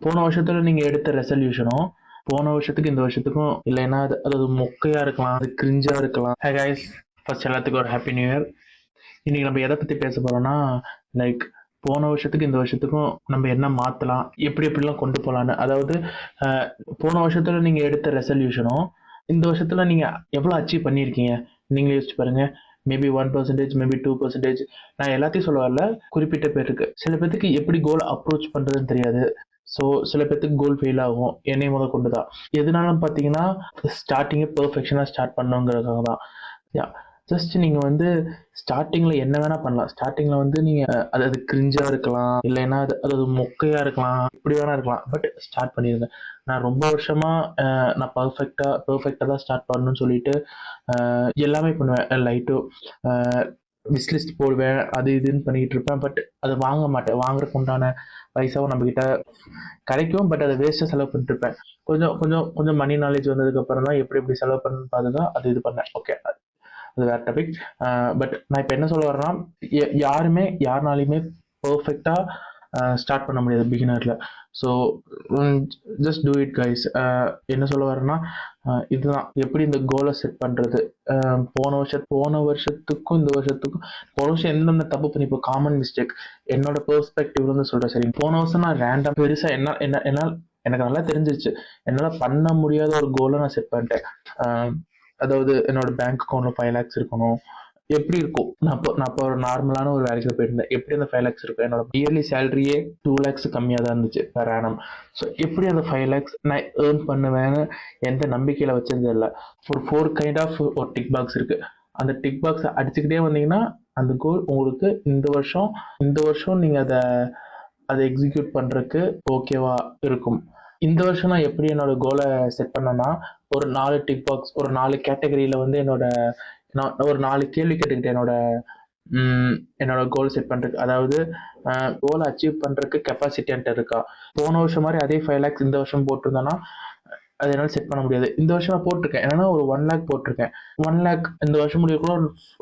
போன வருஷத்துல நீங்க எடுத்த ரெசல்யூஷனும் போன வருஷத்துக்கு இந்த வருஷத்துக்கும் இல்லைன்னா அது மொக்கையா இருக்கலாம், அது கிரிஞ்சா இருக்கலாம். ஹே கைஸ், ஃபர்ஸ்ட் எல்லாத்துக்கும் ஒரு ஹாப்பி நியூ இயர். இன்னைக்கு நம்ம எதை பத்தி பேச போறோம்னா, லைக் போன வருஷத்துக்கு இந்த வருஷத்துக்கும் நம்ம என்ன மாத்தலாம், எப்படி எப்படிலாம் கொண்டு போலான்னு. அதாவது அஹ், போன வருஷத்துல நீங்க எடுத்த ரெசல்யூஷனும் இந்த வருஷத்துல நீங்க எவ்வளவு அச்சீவ் பண்ணியிருக்கீங்க நீங்களே யோசிச்சு பாருங்க. Maybe 1%, maybe 2%. நான் எல்லாத்தையும் சொல்ல வரல, குறிப்பிட்ட பேருக்கு. சில பேத்துக்கு எப்படி கோல் அப்ரோச் பண்றதுன்னு தெரியாது. ஸோ சில பேத்துக்கு கோல் ஃபெயில் ஆகும், என்னை முதல் கொண்டு தான். எதனாலும் பார்த்தீங்கன்னா, ஸ்டார்டிங்கே பெர்ஃபெக்ஷனாக ஸ்டார்ட் பண்ணுங்கிறதுக்காக தான். ஜஸ்ட் நீங்க வந்து ஸ்டார்டிங்ல என்ன வேணா பண்ணலாம். ஸ்டார்டிங்ல வந்து நீங்க அது கிரிஞ்சா இருக்கலாம், இல்லைன்னா அது மொக்கையா இருக்கலாம், இப்படி வேணா இருக்கலாம். பட் ஸ்டார்ட் பண்ணிருங்க. நான் ரொம்ப வருஷமா நான் பெர்ஃபெக்டா தான் ஸ்டார்ட் பண்ணணும்னு சொல்லிட்டு எல்லாமே பண்ணுவேன். லைட்டு விஸ்லிஸ்ட் போடுவேன், அது இதுன்னு பண்ணிட்டு இருப்பேன். பட் அதை வாங்க மாட்டேன். வாங்குறதுக்கு உண்டான பைசாவும் நம்ம கிட்ட கிடைக்கும். பட் அதை வேஸ்டா செலவு பண்ணிட்டு இருப்பேன். கொஞ்சம் கொஞ்சம் கொஞ்சம் மணி நாலேஜ் வந்ததுக்கு அப்புறம் தான் எப்படி எப்படி செலவு பண்ணு பார்த்து தான் அது இது பண்ணேன். ஓகே, அது வேற டாபிக். பட் நான் இப்போ என்ன சொல்ல வரேன்னா, யாருனாலையுமே பர்ஃபெக்டா ஸ்டார்ட் பண்ண முடியாது பிகினர்ல. So just do it guys. என்ன சொல்ல வரேன்னா, இதுதான் எப்படி இந்த கோலை செட் பண்றது. போன வருஷத்துக்கும் இந்த வருஷத்துக்கும் போன வருஷம் என்னென்ன தப்பு பண்ணி, இப்போ காமன் மிஸ்டேக் என்னோட பெர்ஸ்பெக்டிவ்ல இருந்து சொல்றேன். சரி, போன வருஷம் நான் ரேண்டம் பெருசா என்னால் எனக்கு நல்லா தெரிஞ்சிருச்சு, என்னால பண்ண முடியாத ஒரு கோலை நான் செட் பண்ணிட்டேன். அதாவது என்னோட பேங்க் அக்கௌண்ட்ல 5 lakhs இருக்கணும். எப்படி இருக்கும், நான் இப்போ ஒரு நார்மலான ஒரு வேலைக்கு போயிருந்தேன். எப்படி அந்த 5 lakhs இருக்கும்? என்னோட இயர்லி சேலரியே 2 lakhs கம்மியாக தான் இருந்துச்சு பெர் ஆனம். ஸோ எப்படி அந்த 5 lakhs நான் ஏர்ன் பண்ணுவேன்னு எந்த நம்பிக்கையில வச்சது இல்லை. ஒரு 4 கைண்ட் ஆஃப் ஒரு டிக் பாக்ஸ் இருக்கு. அந்த டிக் பாக்ஸ் அடிச்சுக்கிட்டே வந்தீங்கன்னா அந்த கோல் உங்களுக்கு இந்த வருஷம் நீங்க அதை எக்ஸிக்யூட் பண்றதுக்கு ஓகேவா இருக்கும். இந்த வருஷம் நான் எப்படி என்னோட கோலை செட் பண்ணேன்னா, ஒரு 4 டிக் பாக்ஸ், ஒரு 4 கேட்டகரியில வந்து நான் ஒரு 4 கேள்வி கேட்டுக்கிட்டேன் என்னோட கோல் செட் பண்றதுக்கு. அதாவது கோலை அச்சீவ் பண்றதுக்கு கெப்பாசிட்டி என்கிட்ட இருக்கா. போன வருஷம் மாதிரி அதே 5 lakhs இந்த வருஷம் போட்டிருந்தேன்னா அது என்னால் செட் பண்ண முடியாது. இந்த வருஷம் நான் போட்டிருக்கேன், என்னன்னா ஒரு 1 lakh போட்டிருக்கேன். 1 lakh இந்த வருஷம் முடியக்குள்ள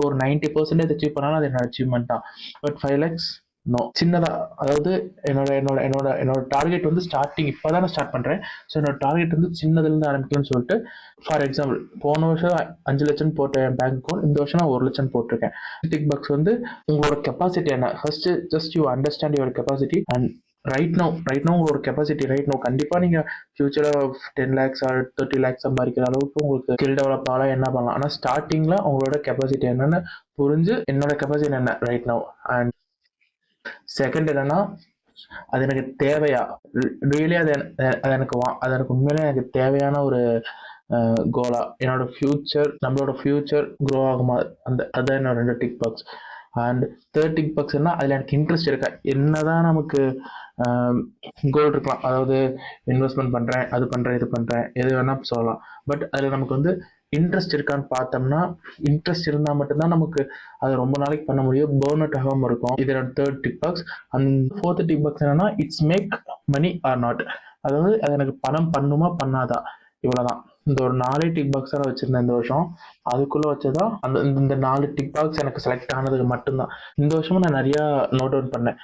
ஒரு 90% அச்சீவ் பண்ணாலும் அது என்னோட அச்சீவ்மெண்ட் தான். பட் 5 lakhs நோ, சின்னதா. அதாவது என்னோட என்னோட என்னோட என்னோட டார்கெட் வந்து ஸ்டார்டிங் இப்போதான் நான் ஸ்டார்ட் பண்றேன். ஸோ என்னோட டார்கெட் வந்து சின்னதுல இருந்து ஆரம்பிக்கணும்னு சொல்லிட்டு, ஃபார் எக்ஸாம்பிள் போன வருஷம் 5 லட்சம் போட்டேன் பேங்க் அக்கௌண்ட், இந்த வருஷம் நான் 1 லட்சம் போட்டிருக்கேன். டிக் பாக்ஸ் வந்து உங்களோட கெப்பாசிட்டி என்ன, first just you understand your capacity. And right know உங்களோட கெப்பாசிட்டி ரைட் நோ. கண்டிப்பா நீங்க ஃபியூச்சர்ல 10 lakhs ஆர் 30 lakhs சம்பாதிக்கிற அளவுக்கு உங்களுக்கு ஸ்கில் டெவலப் ஆகலாம், என்ன பண்ணலாம். ஆனா ஸ்டார்டிங்ல உங்களோட கெப்பாசிட்டி என்னன்னு புரிஞ்சு, என்னோட கெப்பாசிட்டி என்ன ரைட் நோ. அண்ட் செகண்ட் என்னன்னா, அது எனக்கு தேவையா, ரியலி அது எனக்கு உண்மையிலே எனக்கு தேவையான ஒரு கோலா. நம்மளோட ஃபியூச்சர் க்ரோ ஆகுமா, அதான் என்னோட 2 tick box. And third tick box என்ன, அதுல எனக்கு இன்ட்ரெஸ்ட் இருக்கா. என்னதான் நமக்கு கோல் இருக்கலாம், அதாவது இன்வெஸ்ட்மெண்ட் பண்றேன், அது பண்றேன், இது பண்றேன், எது வேணா சொல்லலாம். பட் அதுல நமக்கு வந்து இன்ட்ரெஸ்ட் இருக்கான்னு பார்த்தோம்னா, இன்ட்ரெஸ்ட் இருந்தா மட்டும்தான் நமக்கு அது ரொம்ப நாளைக்கு பண்ண முடியும், பேர்ன் அவுட் ஆகாம இருக்கும். இது third tick box. And fourth tick box என்னன்னா, it's make money or not. அதாவது அது எனக்கு பணம் பண்ணுமா பண்ணாதா, இவ்வளவுதான். இந்த ஒரு 4 டிக் பாக்ஸ் தான் வச்சிருந்தேன் இந்த வருஷம். அதுக்குள்ள வச்சதா இந்த 4 டிக் பாக்ஸ் எனக்கு செலக்ட் ஆனதுக்கு மட்டும்தான். இந்த வருஷமும் நான் நிறைய நோட் டவுன் பண்ணேன்.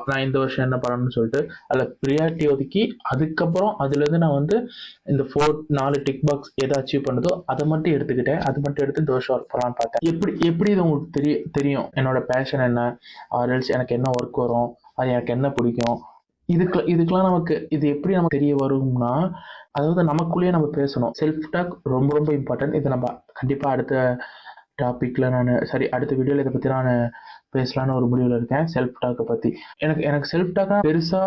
நான் இந்த வருஷம் என்ன பண்ணணும்னு சொல்லிட்டு அதில் ப்ரியாரிட்டி ஒதுக்கி, அதுக்கப்புறம் அதுல இருந்து நான் வந்து இந்த 4 டிக் பாக்ஸ் எதை அச்சீவ் பண்ணுதோ அதை மட்டும் எடுத்துக்கிட்டேன். அது மட்டும் எடுத்து இந்த வருஷம் ஒர்க் பண்ணலான்னு பார்த்தேன். எப்படி இது உங்களுக்கு தெரியும் என்னோட பேஷன் என்ன, ஆர்எல்ஸ் எனக்கு என்ன ஒர்க் வரும், அது எனக்கு என்ன பிடிக்கும். இதுக்கெல்லாம் நமக்கு இது எப்படி நமக்கு தெரிய வரும்னா, அதாவது நமக்குள்ளேயே நம்ம பேசணும். செல்ஃப் டாக் ரொம்ப ரொம்ப இம்பார்ட்டன்ட். இதை நம்ம கண்டிப்பா அடுத்த டாபிக்ல அடுத்த வீடியோல இதை பத்தி நான் பேசலான்னு ஒரு முடிவுல இருக்கேன், செல்ஃப் டாக்கை பத்தி. எனக்கு செல்ஃப் டாக்கா பெருசா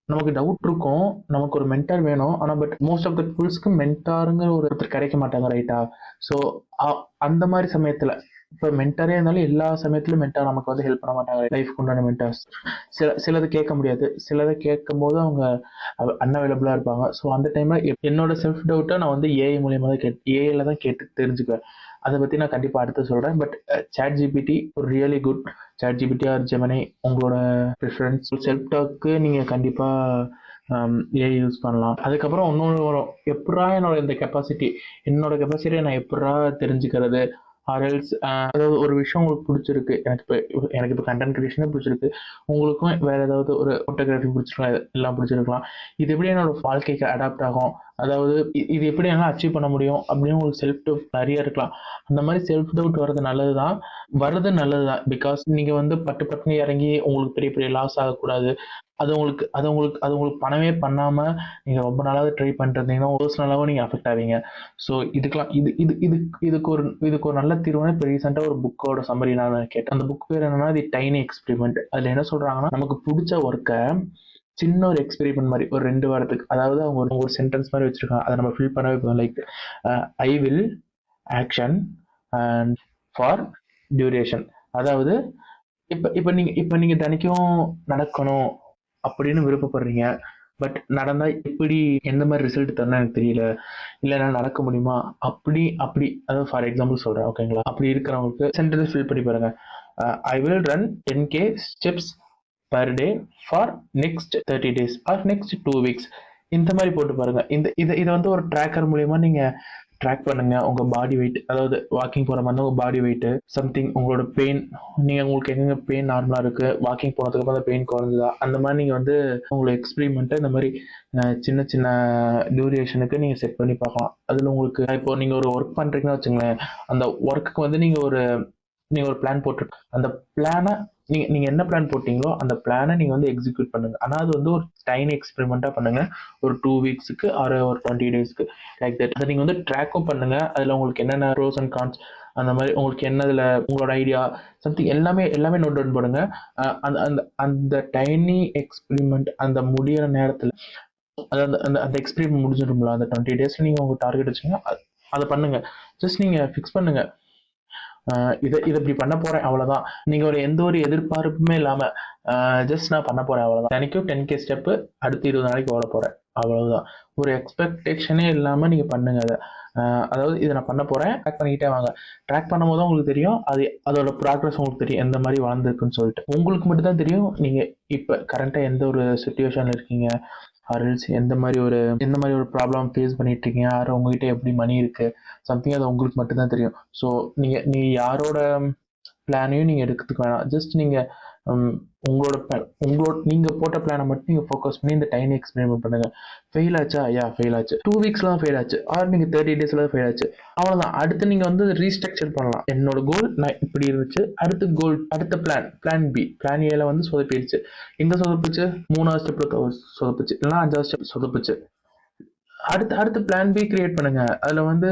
நமக்கு டவுட் இருக்கும். நமக்கு ஒரு மென்டார் வேணும். ஆனா பட் மோஸ்ட் ஆஃப் த பீப்புள்ஸ்க்கு மென்டாருங்கிற ஒருத்தர் கிடைக்க மாட்டாங்க, ரைட்டா? ஸோ அந்த மாதிரி சமயத்துல இப்போ மென்டாரே இருந்தாலும் எல்லா சமயத்திலும் மென்டார் நமக்கு வந்து ஹெல்ப் பண்ண மாட்டாங்க. லைஃப்க்கு உண்டான மென்டார்ஸ் சிலது கேட்க முடியாது, சிலதை கேட்கும் போது அவங்க அன்அவைலபிளா இருப்பாங்க. ஸோ அந்த டைம்ல என்னோட செல்ஃப் டவுட்டை நான் வந்து ஏஐ மூலியமா தான் ஏஐல தான் கேட்டு தெரிஞ்சுக்குவேன். அதை பத்தி நான் கண்டிப்பா அடுத்து சொல்றேன். But chat GPT really good. Chat GPT or Gemini உங்களோட ப்ரிஃபரன்ஸ். செல்ஃப் டாக்கு நீங்க கண்டிப்பா ஏஐ யூஸ் பண்ணலாம். அதுக்கப்புறம் இன்னொன்று வரும், எப்படா என்னோட கெப்பாசிட்டியை நான் எப்படா தெரிஞ்சுக்கிறது, ஆர்எல்ஸ் அதாவது ஒரு விஷயம் உங்களுக்கு பிடிச்சிருக்கு. எனக்கு இப்போ கண்டென்ட் கிரியேஷனே பிடிச்சிருக்கு. உங்களுக்கும் வேற ஏதாவது ஒரு ஃபோட்டோகிராஃபி பிடிச்சிருக்கலாம், எல்லாம் பிடிச்சிருக்கலாம். இது எப்படி என்னோட வாழ்க்கைக்கு அடாப்ட் ஆகும், அதாவது இது எப்படி என்னால் அச்சீவ் பண்ண முடியும் அப்படின்னு உங்களுக்கு செல்ஃப் டவுட் நிறைய இருக்கலாம். அந்த மாதிரி செல்ஃப் டவுட் வர்றது நல்லது தான், பிகாஸ் நீங்கள் வந்து பட்டு பட்டுன்னு இறங்கி உங்களுக்கு பெரிய பெரிய லாஸ் ஆகக்கூடாது. அது உங்களுக்கு பணமே பண்ணாம நீங்க ரொம்ப நாளாவது ட்ரை பண்ணிருந்தீங்கன்னா பர்சனலாவும் நீங்க அஃபெக்ட் ஆவீங்க. ஸோ இதுக்கெல்லாம் இது இது இது இதுக்கு ஒரு நல்ல தீர்வுனா இப்போ ரீசெண்டாக ஒரு புக்கோட சம்மரி நான் கேட்டேன். அந்த புக் பேர் என்னன்னா தி டைனி எக்ஸ்பெரிமெண்ட். அதுல என்ன சொல்றாங்கன்னா, நமக்கு பிடிச்ச ஒர்க்கை சின்ன ஒரு எக்ஸ்பெரிமெண்ட் மாதிரி ஒரு 2 வாரத்துக்கு, அதாவது அவங்க ஒரு சென்டென்ஸ் மாதிரி வச்சிருக்காங்க. அதை நம்ம ஃபில் பண்ணவே போதும். Like I will action and for duration. அதாவது இப்ப நீங்க தினைக்கும் நடக்கணும் அப்படின்னு விருப்பப்படுறீங்க. பட் நடந்தா எப்படி, எந்த மாதிரி ரிசல்ட் தரணும் எனக்கு தெரியல, இல்ல என்னால நடக்க முடியுமா, அப்படி அப்படி அதாவது ஃபார் எக்ஸாம்பிள் சொல்றேன், ஓகேங்களா? அப்படி இருக்கிறவங்களுக்கு சென்டென்ஸ் ஃபில் பண்ணி பாருங்க. I will run 10K steps per day for next 30 days or next 2 weeks. இந்த மாதிரி போட்டு பாருங்க. இதை வந்து ஒரு ட்ராக்கர் மூலியமா நீங்க ட்ராக் பண்ணுங்க. உங்க பாடி வெயிட், அதாவது வாக்கிங் போற மாதிரி உங்க பாடி வெயிட், சம்திங் உங்களோட பெயின், உங்களுக்கு எங்க பெயின் நார்மலா இருக்கு, வாக்கிங் போனதுக்கு அப்புறம் அந்த பெயின் குறைஞ்சதா, அந்த மாதிரி நீங்க வந்து உங்களோட எக்ஸ்பெரிமெண்ட்டை இந்த மாதிரி சின்ன சின்ன டியூரேஷனுக்கு நீங்க செட் பண்ணி பார்க்கலாம். அதுல உங்களுக்கு இப்போ நீங்க ஒரு ஒர்க் பண்றீங்கன்னு வச்சுங்களேன், அந்த ஒர்க்குக்கு வந்து நீங்க ஒரு பிளான் போட்டு அந்த பிளானை நீங்க என்ன பிளான் போட்டீங்களோ அந்த பிளானை நீங்க வந்து எக்ஸிக்யூட் பண்ணுங்க. ஆனா அது வந்து ஒரு டைம் எக்ஸ்பெரிமெண்டா பண்ணுங்க. ஒரு 2 weeksக்கு ஆர் ஒரு 20 daysக்கு, லைக் தட். அதை நீங்க வந்து ட்ராக்கும் பண்ணுங்க. அதுல உங்களுக்கு என்னென்ன ப்ரோஸ் அண்ட் கான்ஸ், அந்த மாதிரி உங்களுக்கு என்னதுல உங்களோட ஐடியா சம்திங் எல்லாமே நோட் டவுன் பண்ணுங்க. அந்த அந்த அந்த டைனி எக்ஸ்பெரிமெண்ட் அந்த முடியிற நேரத்துல, அதாவது அந்த எக்ஸ்பெரிமெண்ட் முடிஞ்சிடும்ல, அந்த 20 daysல நீங்க உங்க டார்கெட் வச்சுங்க, அதை பண்ணுங்க. ஜஸ்ட் நீங்க ஃபிக்ஸ் பண்ணுங்க, இதை இப்படி பண்ண போறேன், அவ்வளவுதான். நீங்க எந்த ஒரு எதிர்பார்ப்புமே இல்லாம ஜஸ்ட் நான் பண்ண போறேன், அவ்வளவுதான். தினைக்கும் 10K ஸ்டெப், அடுத்து 20 நாளைக்கு ஓட போறேன், அவ்வளவுதான். ஒரு எக்ஸ்பெக்டேஷனே இல்லாம நீங்க பண்ணுங்க அதை. அதாவது இதை நான் பண்ண போறேன், ட்ராக் பண்ணிக்கிட்டே வாங்க. ட்ராக் பண்ணும்போது தான் உங்களுக்கு தெரியும், அதோட ப்ராக்ரஸ் உங்களுக்கு தெரியும், எந்த மாதிரி வளர்ந்துருக்குன்னு சொல்லிட்டு உங்களுக்கு மட்டும் தான் தெரியும். நீங்க இப்ப கரண்டா எந்த ஒரு சுச்சுவேஷன்ல இருக்கீங்க, ஆர்எல்ஸ் எந்த மாதிரி ஒரு ப்ராப்ளம் ஃபேஸ் பண்ணிட்டு இருக்கீங்க, யார் உங்ககிட்ட எப்படி மணி இருக்கு, சம்திங் அது உங்களுக்கு மட்டும்தான் தெரியும். ஸோ நீ யாரோட பிளானையும் நீங்க எடுக்கிறதுக்கு வேணாம். ஜஸ்ட் நீங்க போட்ட பிளானை மட்டும் நீங்க ஃபோக்கஸ் பண்ணி இந்த டைம் எக்ஸ்பெரிமெண்ட் பண்ணுங்க. ஃபெயில் ஆச்சா, ஃபெயில் ஆச்சு. 2 weeksலாம் ஃபெயில் ஆச்சு, ஆர் நீங்க 30 daysல ஃபெயில் ஆச்சு, அவ்வளவுதான். அடுத்து நீங்க வந்து ரீஸ்ட்ரக்சர் பண்ணலாம். என்னோட கோல் நான் இப்படி இருந்துச்சு, அடுத்த பிளான் பி, பிளான் ஏல வந்து சொதப்பிடுச்சு. எங்க சொதப்புச்சு? 3வது ஸ்டெப்ல சொதப்புச்சு, இல்லைன்னா 5வது ஸ்டெப் சொதப்புச்சு. அடுத்த பிளான் பி கிரியேட் பண்ணுங்க. அதுல வந்து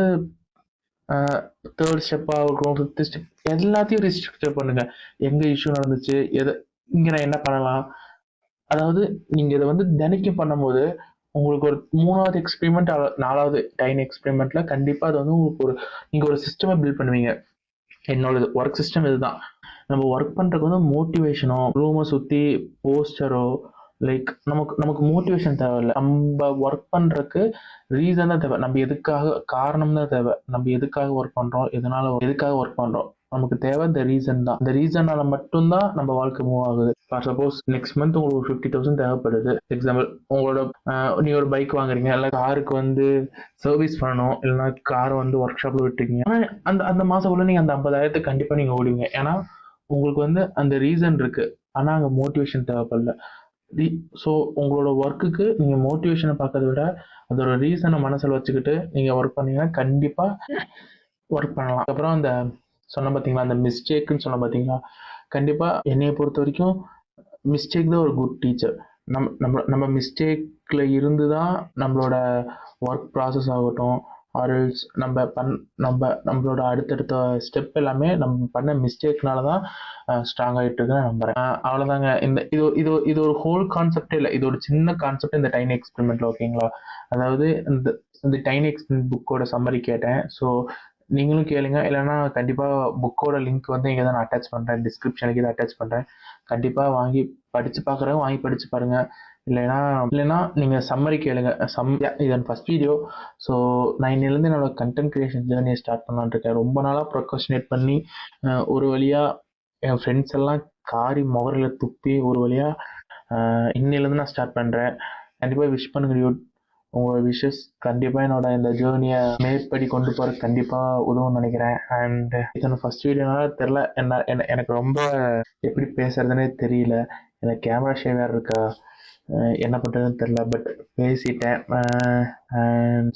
தேர்ட் ஸ்டெப்பா இருக்கும், ஃபிஃப்த் ஸ்டெப், எல்லாத்தையும் ரீஸ்ட்ரக்சர் பண்ணுங்க. எங்க இஷ்யூ நடந்துச்சு, இங்க நான் என்ன பண்ணலாம். அதாவது நீங்க இதை வந்து தினைக்கும் பண்ணும்போது உங்களுக்கு ஒரு 3வது எக்ஸ்பெரிமெண்ட், 4வது டைம் எக்ஸ்பெரிமெண்ட்ல கண்டிப்பா அது வந்து உங்களுக்கு நீங்க ஒரு சிஸ்டமை பில்ட் பண்ணுவீங்க. என்னோட ஒர்க் சிஸ்டம் இதுதான். நம்ம ஒர்க் பண்றதுக்கு வந்து மோட்டிவேஷனோ, ரூமை சுத்தி போஸ்டரோ, லைக் நமக்கு மோட்டிவேஷன் தேவையில்லை. நம்ம ஒர்க் பண்றதுக்கு ரீசன் தான் தேவை. நம்ம எதுக்காக, காரணம் தான் தேவை. நம்ம எதுக்காக ஒர்க் பண்றோம், எதுக்காக ஒர்க் பண்றோம், நமக்கு தேவை இந்த ரீசன் தான். இந்த ரீசனால மட்டும்தான் நம்ம வாழ்க்கை மூவ் ஆகுது. ஃபார் சப்போஸ் நெக்ஸ்ட் மந்த் உங்களுக்கு 50,000 தேவைப்படுது, எக்ஸாம்பிள். நீ ஒரு பைக் வாங்குறீங்க, இல்ல காருக்கு வந்து சர்வீஸ் பண்ணணும், இல்லைன்னா காரை வந்து ஒர்க் ஷாப்ல விட்டுருக்கீங்க. ஆனா அந்த மாசக்குள்ள நீங்க அந்த 50,000 கண்டிப்பா நீங்க ஓடுவீங்க. ஏன்னா உங்களுக்கு வந்து அந்த ரீசன் இருக்கு. ஆனா அங்க மோட்டிவேஷன் தேவைப்படல. ஸோ உங்களோட ஒர்க்குக்கு நீங்க மோட்டிவேஷனை பார்க்கறத விட அதோட ரீசனை மனசில் வச்சுக்கிட்டு நீங்க ஒர்க் பண்ணீங்கன்னா கண்டிப்பா ஒர்க் பண்ணலாம். அப்புறம் அந்த சொன்ன பார்த்தீங்களா, அந்த மிஸ்டேக்குன்னு சொன்ன பார்த்தீங்களா, கண்டிப்பா என்னைய பொறுத்த வரைக்கும் மிஸ்டேக் தான் ஒரு குட் டீச்சர். நம்ம மிஸ்டேக்ல இருந்து தான் நம்மளோட ஒர்க் ப்ராசஸ் ஆகட்டும், ஆர்எல்ஸ் நம்மளோட அடுத்தடுத்த ஸ்டெப் எல்லாமே நம்ம பண்ண மிஸ்டேக்னால தான் ஸ்ட்ராங் ஆகிட்டு இருக்குன்னு நம்புறேன். அவ்வளோதாங்க. இது ஒரு ஹோல் கான்செப்டே இல்லை, இது ஒரு சின்ன கான்செப்ட் இந்த டைம் எக்ஸ்பெரிமெண்ட்ல, ஓகேங்களா? அதாவது இந்த டைம் எக்ஸ்பெரிமெண்ட் புக்கோட சம்மரி கேட்டேன். ஸோ நீங்களும் கேளுங்க, இல்லைன்னா கண்டிப்பா புக்கோட லிங்க் வந்து இங்கே தான் நான் அட்டாச் பண்றேன், டிஸ்கிரிப்ஷனுக்கு இதை அட்டாச் பண்றேன். கண்டிப்பா வாங்கி படிச்சு பார்க்குறவங்க வாங்கி படிச்சு பாருங்க. இல்லைன்னா நீங்க சம்மரி கேளுங்க. இதன் ஃபர்ஸ்ட் வீடியோ. ஸோ நான் இன்னிலேருந்து என்னோட கண்டென்ட் கிரியேஷன் ஜேர்னியை ஸ்டார்ட் பண்ணலான்னு இருக்கேன். ரொம்ப நாளாக ப்ரொக்ரஸ்டினேட் பண்ணி ஒரு வழியா என் ஃப்ரெண்ட்ஸ் எல்லாம் காரி முகரில துப்பி ஒரு வழியா இன்னிலேருந்து நான் ஸ்டார்ட் பண்றேன். கண்டிப்பா விஷ் பண்ணுங்க டியூட். உங்களோட விஷஸ் கண்டிப்பாக என்னோட இந்த ஜேர்னியை மேற்படி கொண்டு போகிற கண்டிப்பாக உதவும்னு நினைக்கிறேன். அண்ட் இதோட ஃபர்ஸ்ட் வீடியோனால தெரில எனக்கு ரொம்ப எப்படி பேசுறதுனே தெரியல. எனக்கு கேமரா ஷே வேறு இருக்கா, என்ன பண்ணுறதுன்னு தெரில. பட் பேசிட்டேன்.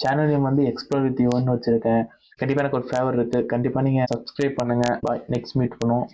சேனல் நேம் வந்து எக்ஸ்ப்ளோர் வித் யூன்னு வச்சுருக்கேன். கண்டிப்பாக எனக்கு ஒரு ஃபேவர் இருக்குது. கண்டிப்பாக நீங்கள் சப்ஸ்கிரைப் பண்ணுங்கள். பாய், நெக்ஸ்ட் மீட் பண்ணுவோம்.